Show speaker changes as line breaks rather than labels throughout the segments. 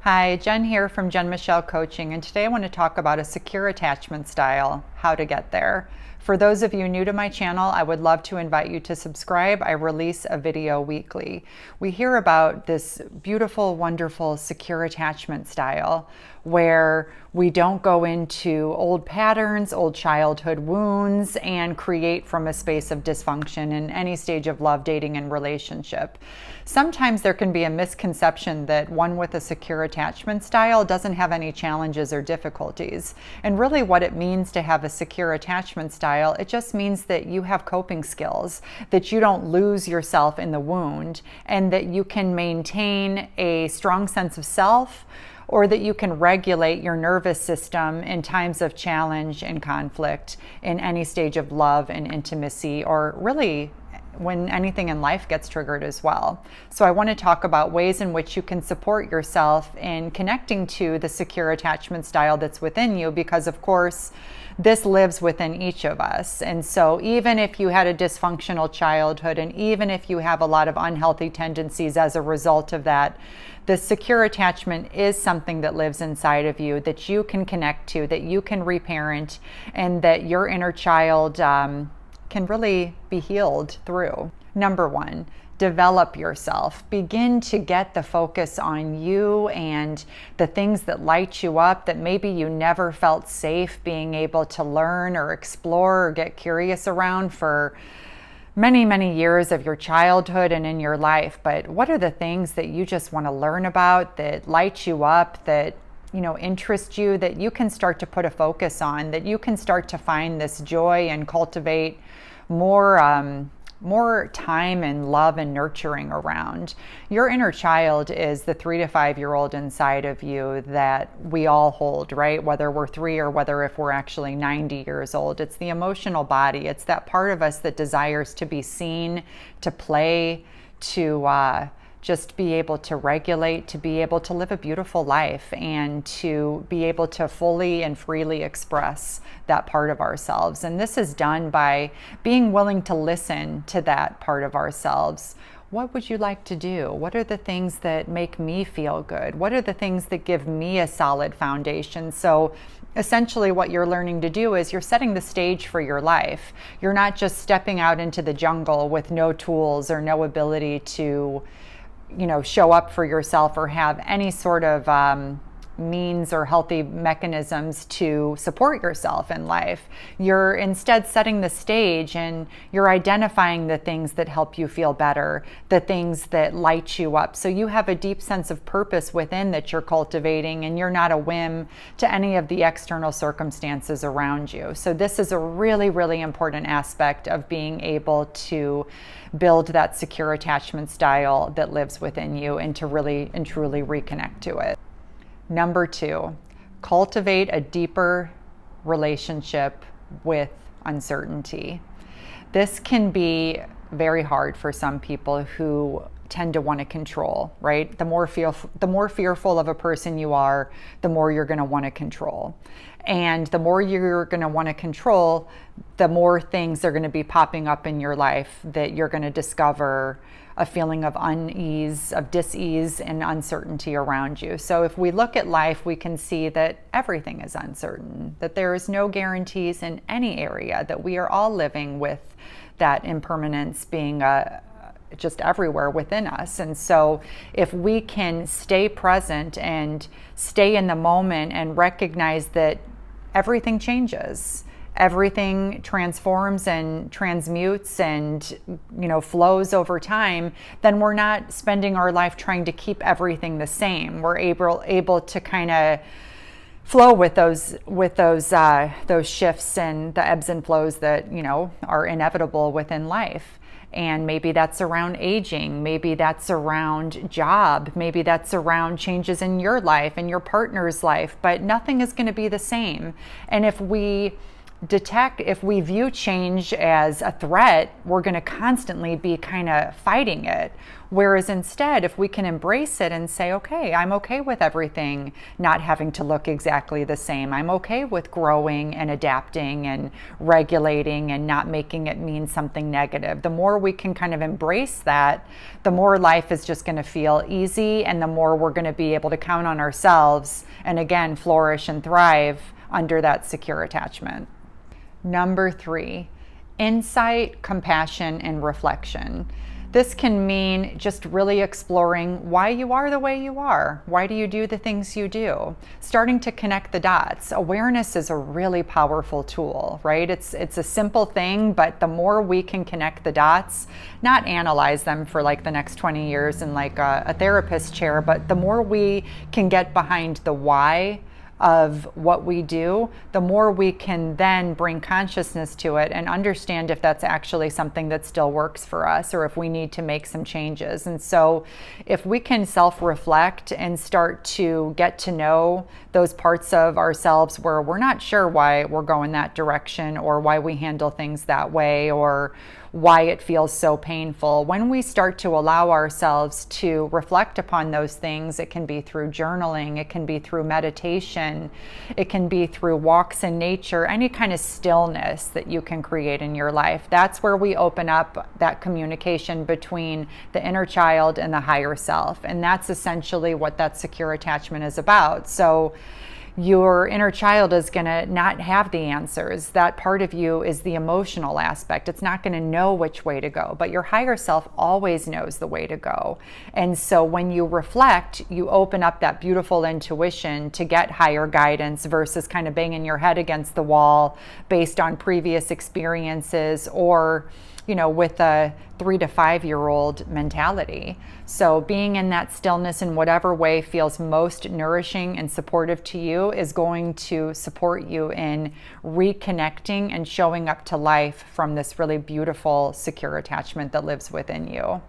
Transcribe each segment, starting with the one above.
Hi, Jen here from Jen Michelle Coaching, and today I want to talk about a secure attachment style, how to get there. For those of you new to my channel, I would love to invite you to subscribe. I release a video weekly. We hear about this beautiful, wonderful, secure attachment style where we don't go into old patterns, old childhood wounds, and create from a space of dysfunction in any stage of love, dating, and relationship. Sometimes there can be a misconception that one with a secure attachment style doesn't have any challenges or difficulties. And really what it means to have a secure attachment style, it just means that you have coping skills, that you don't lose yourself in the wound, and that you can maintain a strong sense of self, or that you can regulate your nervous system in times of challenge and conflict in any stage of love and intimacy, or really when anything in life gets triggered as well. So I want to talk about ways in which you can support yourself in connecting to the secure attachment style that's within you, because of course this lives within each of us. And so even if you had a dysfunctional childhood, and even if you have a lot of unhealthy tendencies as a result of that, the secure attachment is something that lives inside of you that you can connect to, that you can reparent, and that your inner child can really be healed through. Number one, develop yourself. Begin to get the focus on you and the things that light you up that maybe you never felt safe being able to learn or explore or get curious around for many, many years of your childhood and in your life. But what are the things that you just want to learn about, that light you up, that interest you, that you can start to put a focus on, that you can start to find this joy and cultivate more time and love and nurturing around. Your inner child is the 3 to 5 year old inside of you that we all hold, right? Whether we're 3 or whether if we're actually 90 years old. It's the emotional body. It's that part of us that desires to be seen, to play, to just be able to regulate, to be able to live a beautiful life, and to be able to fully and freely express that part of ourselves. And this is done by being willing to listen to that part of ourselves. What would you like to do? What are the things that make me feel good? What are the things that give me a solid foundation? So essentially what you're learning to do is you're setting the stage for your life. You're not just stepping out into the jungle with no tools or no ability to show up for yourself or have any sort of means or healthy mechanisms to support yourself in life. You're instead setting the stage, and you're identifying the things that help you feel better, the things that light you up. So you have a deep sense of purpose within that you're cultivating, and you're not a whim to any of the external circumstances around you. So this is a really, really important aspect of being able to build that secure attachment style that lives within you, and to really and truly reconnect to it. Number two, cultivate a deeper relationship with uncertainty. This can be very hard for some people who tend to want to control, right? The more fearful of a person you are, the more you're going to want to control. And the more you're going to want to control, the more things are going to be popping up in your life that you're going to discover a feeling of unease, of dis-ease and uncertainty around you. So if we look at life, we can see that everything is uncertain, that there is no guarantees in any area, that we are all living with that impermanence being just everywhere within us. And so if we can stay present and stay in the moment and recognize that everything changes, everything transforms and transmutes and flows over time, then we're not spending our life trying to keep everything the same. We're able to kind of flow with those shifts and the ebbs and flows that are inevitable within life. And maybe that's around aging, maybe that's around job, maybe that's around changes in your life and your partner's life, but nothing is going to be the same. And if we detect, if we view change as a threat, we're going to constantly be kind of fighting it. Whereas instead, if we can embrace it and say, okay, I'm okay with everything not having to look exactly the same. I'm okay with growing and adapting and regulating and not making it mean something negative. The more we can kind of embrace that, the more life is just going to feel easy, and the more we're going to be able to count on ourselves and again, flourish and thrive under that secure attachment. Number 3, insight, compassion, and reflection. This can mean just really exploring why you are the way you are. Why do you do the things you do? Starting to connect the dots. Awareness is a really powerful tool, right? It's a simple thing, but the more we can connect the dots, not analyze them for like the next 20 years in like a therapist chair, but the more we can get behind the why of what we do, the more we can then bring consciousness to it and understand if that's actually something that still works for us or if we need to make some changes. And so if we can self-reflect and start to get to know those parts of ourselves where we're not sure why we're going that direction or why we handle things that way or why it feels so painful. When we start to allow ourselves to reflect upon those things, it can be through journaling, it can be through meditation, it can be through walks in nature, any kind of stillness that you can create in your life. That's where we open up that communication between the inner child and the higher self. And that's essentially what that secure attachment is about. So your inner child is going to not have the answers. That part of you is the emotional aspect. It's not going to know which way to go, but your higher self always knows the way to go. And so when you reflect, you open up that beautiful intuition to get higher guidance versus kind of banging your head against the wall based on previous experiences or with a 3 to 5 year old mentality. So being in that stillness in whatever way feels most nourishing and supportive to you is going to support you in reconnecting and showing up to life from this really beautiful, secure attachment that lives within you.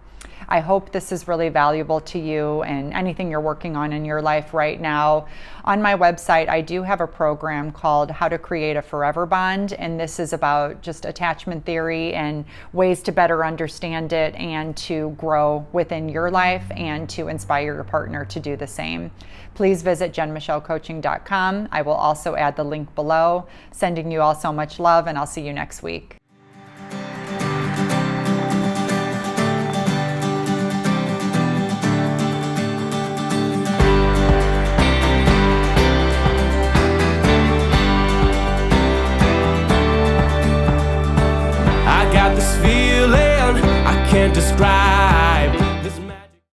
I hope this is really valuable to you and anything you're working on in your life right now. On my website, I do have a program called How to Create a Forever Bond, and this is about just attachment theory and ways to better understand it and to grow within your life and to inspire your partner to do the same. Please visit jenmichellecoaching.com. I will also add the link below. Sending you all so much love, and I'll see you next week.
Can't describe